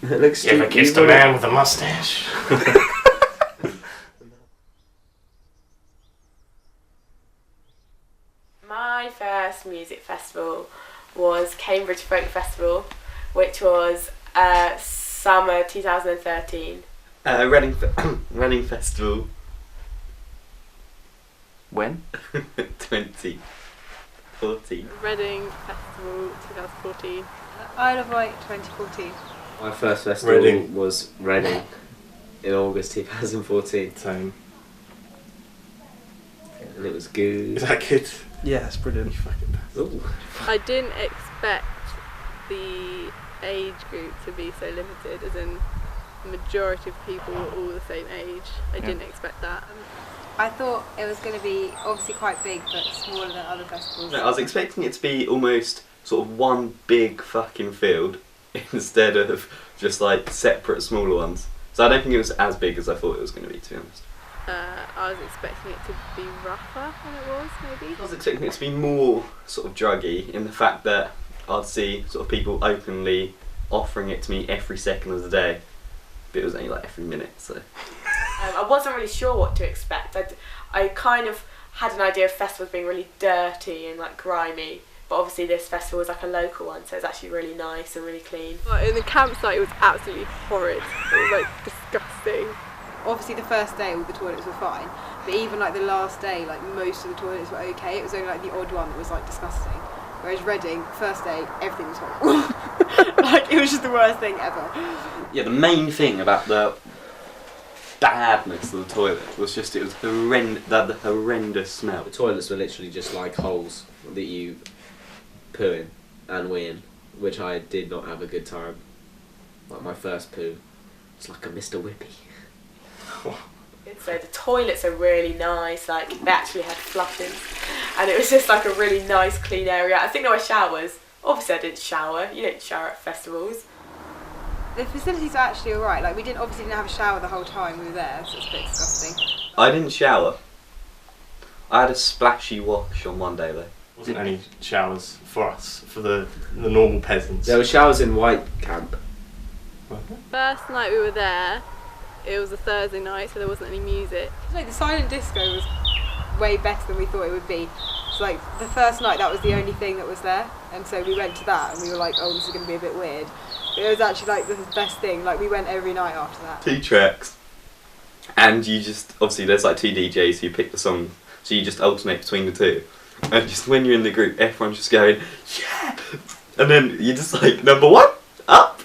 It looks You ever kissed a man with a mustache? My first music festival was Cambridge Folk Festival, which was summer 2013. Reading Festival. When? 2014. Reading Festival 2014. Isle of Wight 2014. My first festival was Reading in August 2014. Same. And it was good. Is that good? Yeah, it's brilliant. Ooh. I didn't expect the age group to be so limited, as in the majority of people were all the same age. I didn't expect that. I thought it was going to be obviously quite big, but smaller than other festivals. No, I was expecting it to be almost sort of one big fucking field instead of just like separate smaller ones. So I don't think it was as big as I thought it was going to be honest. I was expecting it to be rougher than it was, maybe. I was expecting it to be more sort of druggy in the fact that I'd see sort of people openly offering it to me every second of the day, but it was only like every minute, so. I wasn't really sure what to expect. I kind of had an idea of festivals being really dirty and like grimy, but obviously this festival was like a local one, so it's actually really nice and really clean. Like, in the campsite it was absolutely horrid. It was like disgusting. Obviously the first day all the toilets were fine, but even like the last day, like most of the toilets were okay. It was only like the odd one that was like disgusting. Whereas Reading, first day, everything was horrible. Like it was just the worst thing ever. Yeah, the main thing about the badness of the toilet was just it was the horrendous smell. The toilets were literally just like holes that you poo in and wee in, which I did not have a good time. Like my first poo, it's like a Mr. Whippy. So the toilets are really nice, like they actually had flushes, and it was just like a really nice clean area. I think there were showers. Obviously I didn't shower, you don't shower at festivals. The facilities are actually alright, like we didn't have a shower the whole time we were there, so it's a bit disgusting. I didn't shower. I had a splashy wash on one day though. Wasn't any showers for us, for the normal peasants. There were showers in White Camp. First night we were there, it was a Thursday night, so there wasn't any music. Like the silent disco was way better than we thought it would be. So like the first night that was the only thing that was there, and so we went to that and we were like, oh, this is going to be a bit weird. But it was actually like the best thing. Like we went every night after that. 2 tracks, and you just obviously there's like 2 DJs who pick the song, so you just alternate between the 2. And just when you're in the group, everyone's just going, yeah, and then you're just like number 1 up.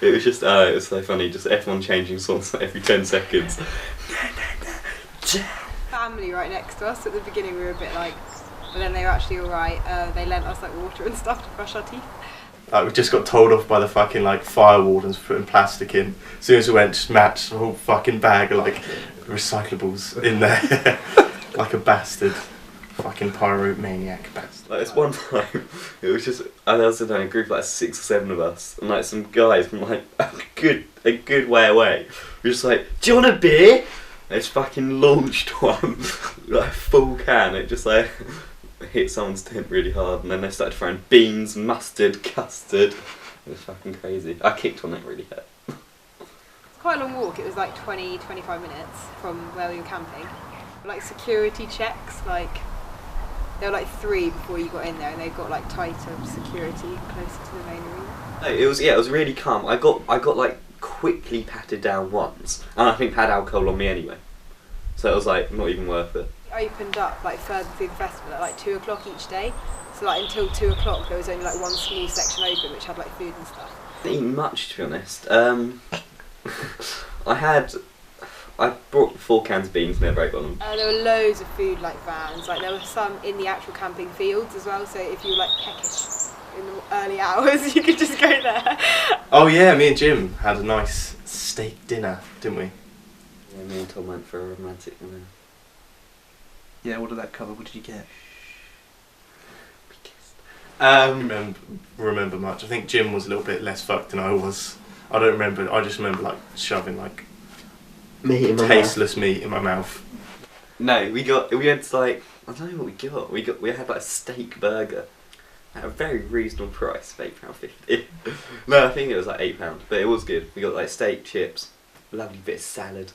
It was just it was so funny, just everyone changing songs every 10 seconds. Family right next to us. At the beginning we were a bit like, but then they were actually alright. They lent us like water and stuff to brush our teeth. Like we just got told off by the fucking like fire wardens for putting plastic in. As soon as we went, just matched a whole fucking bag of like recyclables in there. Like a bastard. Fucking pyromaniac bastard. Like this one time, it was just I was in a group of like 6 or 7 of us, and like some guys from like a good way away were just like, do you want a beer? They just fucking launched one, like full can. It just like hit someone's tent really hard, and then they started throwing beans, mustard, custard. It was fucking crazy. I kicked one that really hurt. It's quite a long walk. It was like 20-25 minutes from where we were camping. Like security checks, like there were like 3 before you got in there, and they got like tighter security closer to the main room. No, it was really calm. I got like quickly patted down once, and I think had alcohol on me anyway, so it was like not even worth it. It opened up like further through the festival at like 2 o'clock each day, so like until 2 o'clock there was only like one small section open which had like food and stuff. I didn't eat much, to be honest. I brought 4 cans of beans, never ate one of them. There were loads of food like vans, like there were some in the actual camping fields as well, so if you were like peckish in the early hours you could just go there. Oh yeah, me and Jim had a nice steak dinner, didn't we? Yeah, me and Tom went for a romantic dinner. Yeah, what did that cover? What did you get? We kissed. Remember much. I think Jim was a little bit less fucked than I was. I don't remember. I just remember like shoving like Meat in my tasteless meat in my mouth. No, we had like I don't know what we got. We had like a steak burger. at a very reasonable price of £8.50. No, I think it was like £8, but it was good. We got like steak, chips, lovely bit of salad.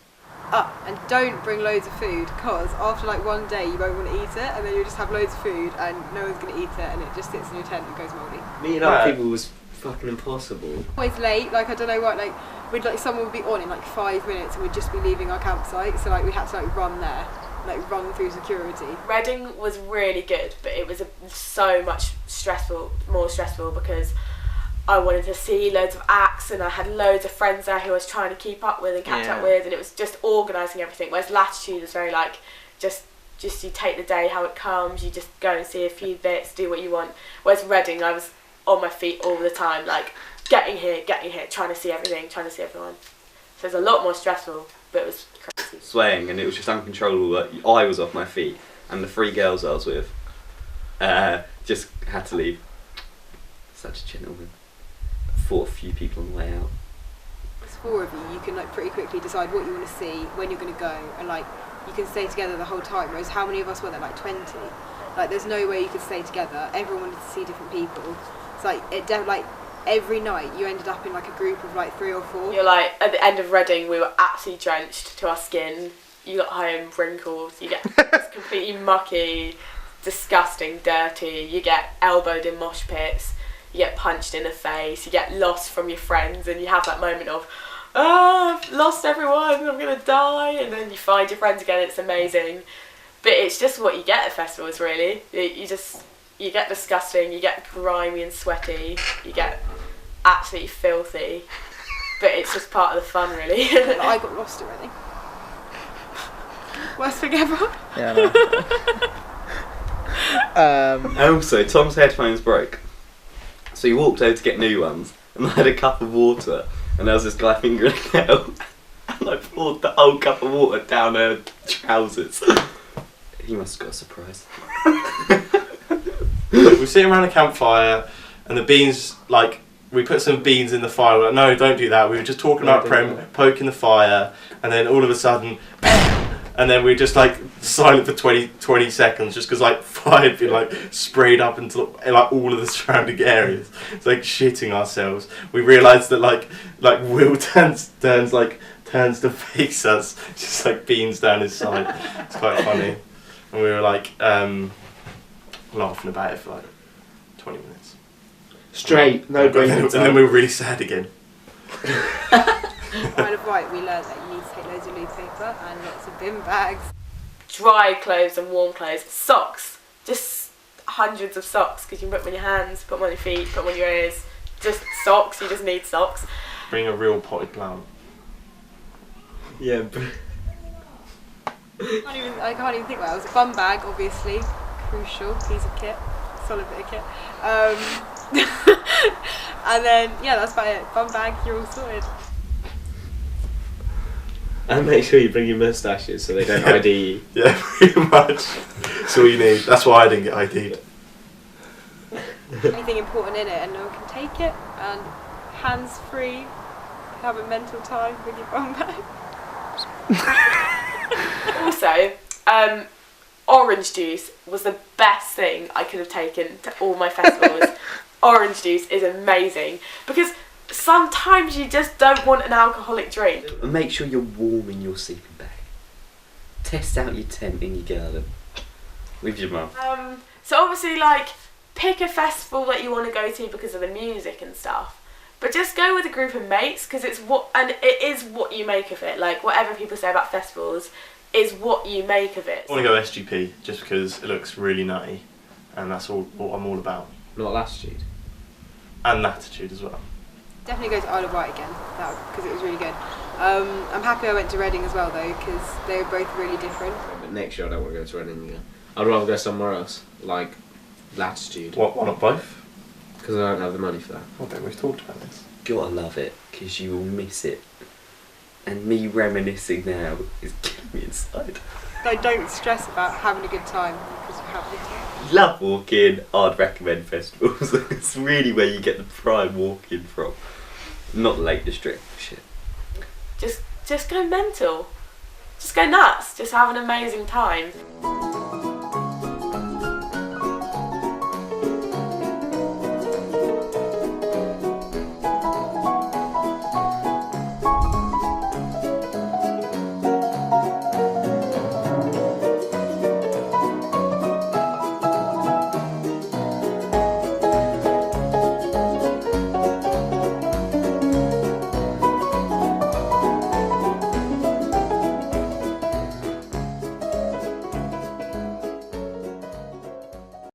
And don't bring loads of food, because after like one day you won't want to eat it, and then you'll just have loads of food and no one's going to eat it, and it just sits in your tent and goes mouldy. Meeting other people was fucking impossible. Always late, like I don't know what, like we'd like someone would be on in like 5 minutes and we'd just be leaving our campsite, so like we had to like run there, like run through security. Reading was really good, but it was so much more stressful because I wanted to see loads of acts and I had loads of friends there who I was trying to keep up with and catch up with, and it was just organising everything, whereas Latitude is very like just you take the day how it comes, you just go and see a few bits, do what you want, whereas Reading I was on my feet all the time, like getting here, trying to see everything, trying to see everyone. So it was a lot more stressful, but it was crazy. Swaying, and it was just uncontrollable. I was off my feet, and the 3 girls I was with just had to leave. Such a gentleman. Fought a few people on the way out. There's 4 of you, you can like pretty quickly decide what you want to see, when you're going to go, and like you can stay together the whole time, whereas how many of us were there? Like 20. Like there's no way you could stay together. Everyone wanted to see different people. It's like like every night you ended up in like a group of like 3 or 4. You're like, at the end of Reading we were absolutely drenched to our skin. You got home wrinkled, you get completely mucky, disgusting, dirty, you get elbowed in mosh pits, you get punched in the face, you get lost from your friends, and you have that moment of, I've lost everyone, I'm gonna die, and then you find your friends again. It's amazing, but it's just what you get at festivals, really. You get disgusting, you get grimy and sweaty, you get absolutely filthy, but it's just part of the fun, really. I got lost already. Worst thing ever. Yeah. And also, Tom's headphones broke, so he walked over to get new ones, and I had a cup of water, and there was this guy fingering a kettle, and I poured the whole cup of water down her trousers. He must have got a surprise. We're sitting around a campfire, and the beans, like, we put some beans in the fire. We're like, no, don't do that. We were just talking about poking the fire, and then all of a sudden, bam! And then we were just like silent for 20 seconds, just because like fire had been like sprayed up into like all of the surrounding areas. It's like shitting ourselves. We realised that like Will turns to face us, just like beans down his side. It's quite funny, and we were like laughing about it for like 20 minutes. Straight, no break. And then we were really sad again. Isle of Wight, we learned that you need to take loads of leaf paper and lots of bin bags. Dry clothes and warm clothes. Socks. Just hundreds of socks, because you can put them in your hands, put them on your feet, put them on your ears. Just socks, you just need socks. Bring a real potted plant. Yeah. I can't even think what else. A bum bag, obviously. Crucial piece of kit. Solid bit of kit. And then, yeah, that's about it. Bum bag, you're all sorted. And make sure you bring your moustaches so they don't ID you. Yeah, pretty much. That's all you need. That's why I didn't get ID'd. Anything important in it and no one can take it. And hands free. Have a mental time with your bum bag. Also, orange juice was the best thing I could have taken to all my festivals. Orange juice is amazing, because sometimes you just don't want an alcoholic drink. And make sure you're warm in your sleeping bag. Test out your tent in your garden with your mum. So obviously, like, pick a festival that you want to go to because of the music and stuff, but just go with a group of mates, because it is what you make of it. Like, whatever people say about festivals is what you make of it. I want to go SGP just because it looks really nutty, and that's all what I'm all about. Not Latitude. And Latitude as well. Definitely go to Isle of Wight again, because it was really good. I'm happy I went to Reading as well, though, because they were both really different. But next year I don't want to go to Reading again. I'd rather go somewhere else, like Latitude. Why not both? Because I don't have the money for that. I bet we've talked about this. Gotta love it, because you will miss it. And me reminiscing now is killing me inside. So don't stress about having a good time, because you have a good time. Love walking. I'd recommend festivals. It's really where you get the prime walking from. Not the Lake District shit. Just go mental. Just go nuts. Just have an amazing time.